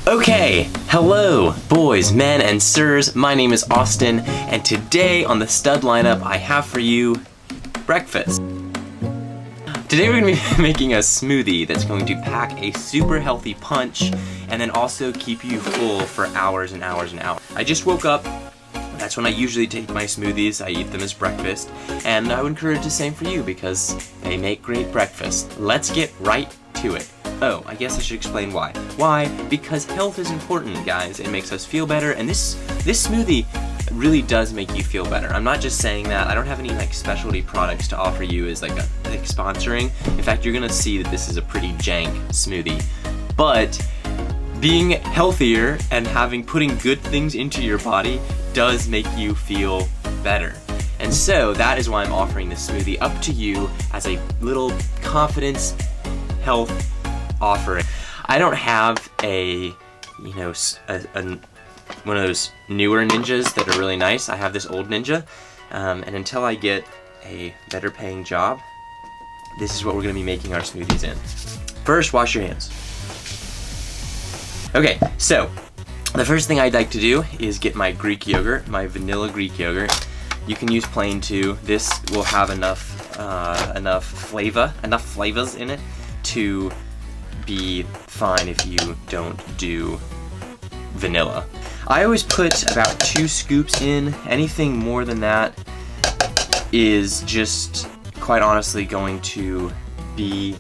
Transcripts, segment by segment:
Okay, hello boys, men, and sirs. My name is Austin, and today on the stud lineup I have for you breakfast. Today we're going to be making a smoothie that's going to pack a super healthy punch and then also keep you full for hours and hours and hours. I just woke up. That's when I usually take my smoothies. I eat them as breakfast, and I would encourage the same for you because they make great breakfast. Let's get right to it. Oh, I guess I should explain why. Why? Because health is important, guys. It makes us feel better, and this smoothie really does make you feel better. I'm not just saying that. I don't have any like specialty products to offer you as like sponsoring. In fact, you're gonna see that this is a pretty jank smoothie. But being healthier and putting good things into your body does make you feel better. And so that is why I'm offering this smoothie up to you as a little confidence health offering. I don't have a one of those newer Ninjas that are really nice. I have this old Ninja, and until I get a better paying job, this is what we're gonna be making our smoothies in. First, wash your hands. Okay, so the first thing I'd like to do is get my Greek yogurt, my vanilla Greek yogurt. You can use plain too. This will have enough flavors in it to be fine if you don't do vanilla. I always put about 2 scoops in. Anything more than that is just, quite honestly, going to be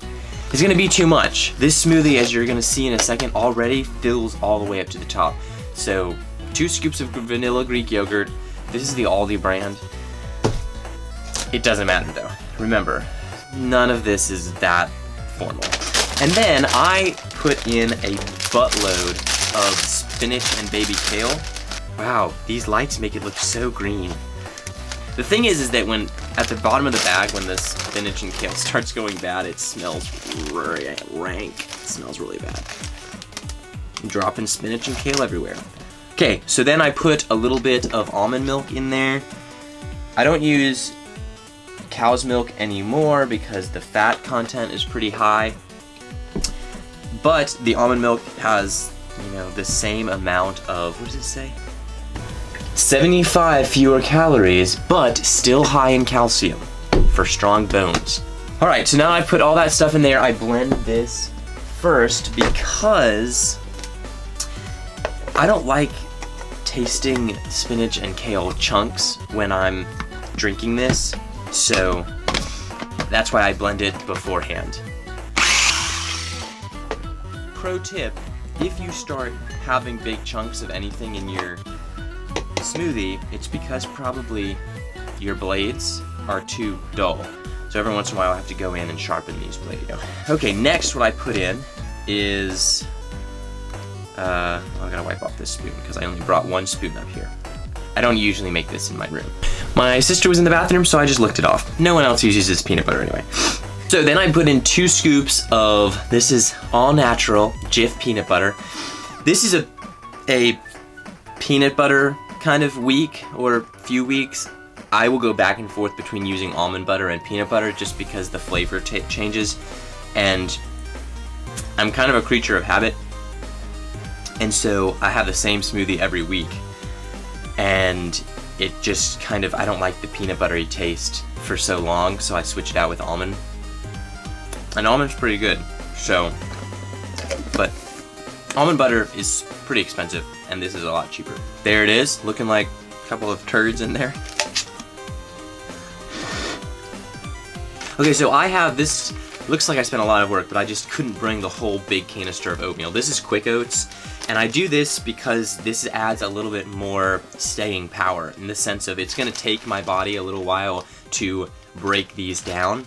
too much. This smoothie, as you're gonna see in a second, already fills all the way up to the top. So 2 scoops of vanilla Greek yogurt. This is the Aldi brand. It doesn't matter though. Remember, none of this is that formal. And then I put in a buttload of spinach and baby kale. Wow, these lights make it look so green. The thing is that when at the bottom of the bag, when the spinach and kale starts going bad, it smells rank. It smells really bad. I'm dropping spinach and kale everywhere. Okay, so then I put a little bit of almond milk in there. I don't use cow's milk anymore because the fat content is pretty high. But the almond milk has, the same amount of, what does it say? 75 fewer calories, but still high in calcium for strong bones. All right, so now I put all that stuff in there. I blend this first because I don't like tasting spinach and kale chunks when I'm drinking this, so that's why I blend it beforehand. Pro tip, if you start having big chunks of anything in your smoothie, it's because probably your blades are too dull. So every once in a while I have to go in and sharpen these blades. Okay, next what I put in is, I'm gonna wipe off this spoon because I only brought 1 spoon up here. I don't usually make this in my room. My sister was in the bathroom, so I just licked it off. No one else uses this peanut butter anyway. So then I put in 2 scoops of, this is all natural Jif peanut butter. This is a peanut butter kind of week or few weeks. I will go back and forth between using almond butter and peanut butter just because the flavor changes, and I'm kind of a creature of habit, and so I have the same smoothie every week, and it just kind of, I don't like the peanut buttery taste for so long, so I switch it out with almond. And almond's pretty good, so, but almond butter is pretty expensive, and this is a lot cheaper. There it is, looking like a couple of turds in there. Okay, so I have this, looks like I spent a lot of work, but I just couldn't bring the whole big canister of oatmeal. This is quick oats, and I do this because this adds a little bit more staying power in the sense of it's gonna take my body a little while to break these down.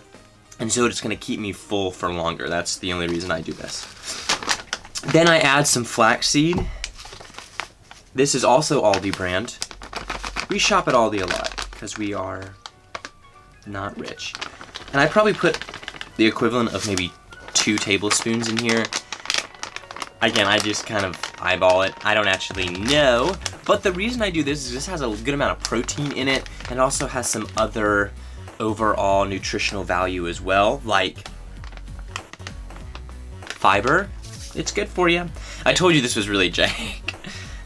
And so it's gonna keep me full for longer. That's the only reason I do this. Then I add some flaxseed. This is also Aldi brand. We shop at Aldi a lot because we are not rich. And I probably put the equivalent of maybe 2 tablespoons in here. Again, I just kind of eyeball it. I don't actually know. But the reason I do this is this has a good amount of protein in it, and also has some other overall nutritional value as well, like fiber it's good for you. I told you this was really jank.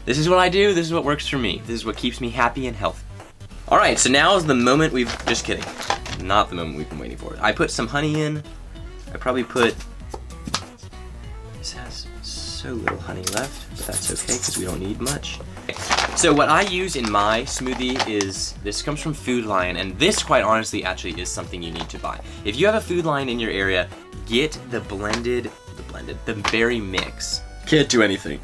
This is what I do, this is what works for me. This is what keeps me happy and healthy. All right, so now is the moment just kidding. Not the moment we've been waiting for. I put some honey in. I probably put, this has so little honey left, but that's okay because we don't need much. So what I use in my smoothie is, this comes from Food Lion, and this quite honestly actually is something you need to buy. If you have a Food Lion in your area, get the berry mix. Can't do anything.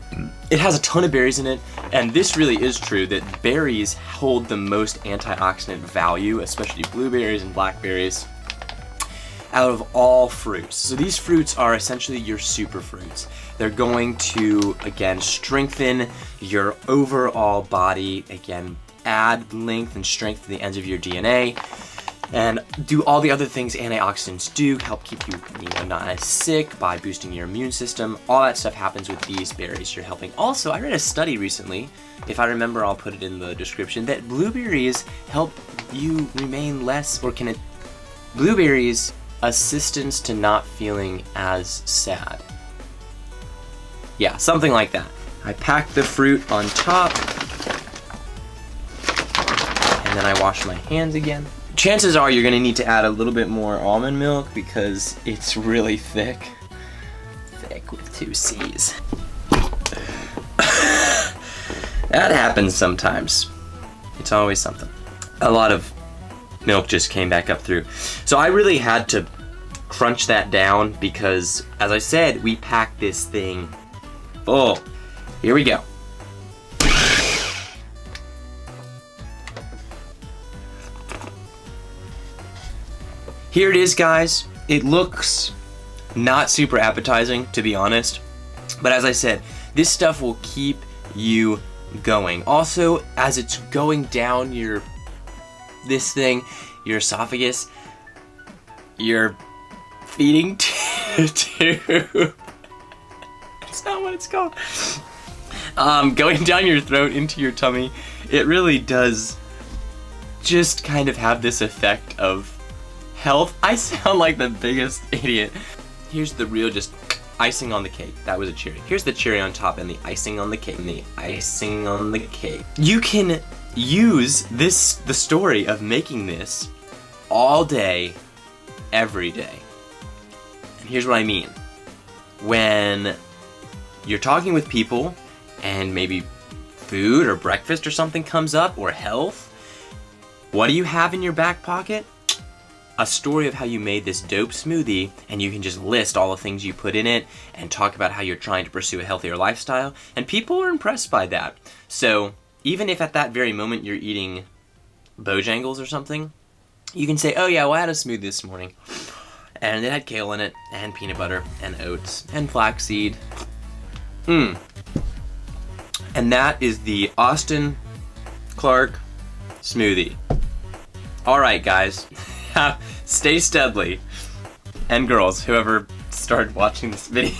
It has a ton of berries in it, and this really is true that berries hold the most antioxidant value, especially blueberries and blackberries, out of all fruits. So these fruits are essentially your super fruits. They're going to, again, strengthen your overall body, again, add length and strength to the ends of your DNA, and do all the other things antioxidants do, help keep you, not as sick by boosting your immune system. All that stuff happens with these berries you're helping. Also, I read a study recently, if I remember I'll put it in the description, that blueberries help you remain less, or blueberries assistance to not feeling as sad. Yeah, something like that. I pack the fruit on top, and then I wash my hands again. Chances are you're gonna need to add a little bit more almond milk because it's really thick. Thick with 2 C's. That happens sometimes. It's always something. A lot of milk just came back up through. So I really had to crunch that down because, as I said, we packed this thing full. Here we go. Here it is, guys. It looks not super appetizing, to be honest. But as I said, this stuff will keep you going. Also, as it's going down your esophagus, your feeding tube. That's not what it's called. Going down your throat into your tummy, it really does just kind of have this effect of health. I sound like the biggest idiot. Here's the real just icing on the cake. That was a cherry. Here's the cherry on top and the icing on the cake. And the icing on the cake. You can use the story of making this all day, every day. And here's what I mean. When you're talking with people and maybe food or breakfast or something comes up, or health, what do you have in your back pocket? A story of how you made this dope smoothie, and you can just list all the things you put in it and talk about how you're trying to pursue a healthier lifestyle, and people are impressed by that. So even if at that very moment you're eating Bojangles or something, you can say, oh yeah, well I had a smoothie this morning, and it had kale in it, and peanut butter, and oats, and flaxseed. And that is the Austin Clark smoothie. Alright guys, stay steadily. And girls, whoever started watching this video.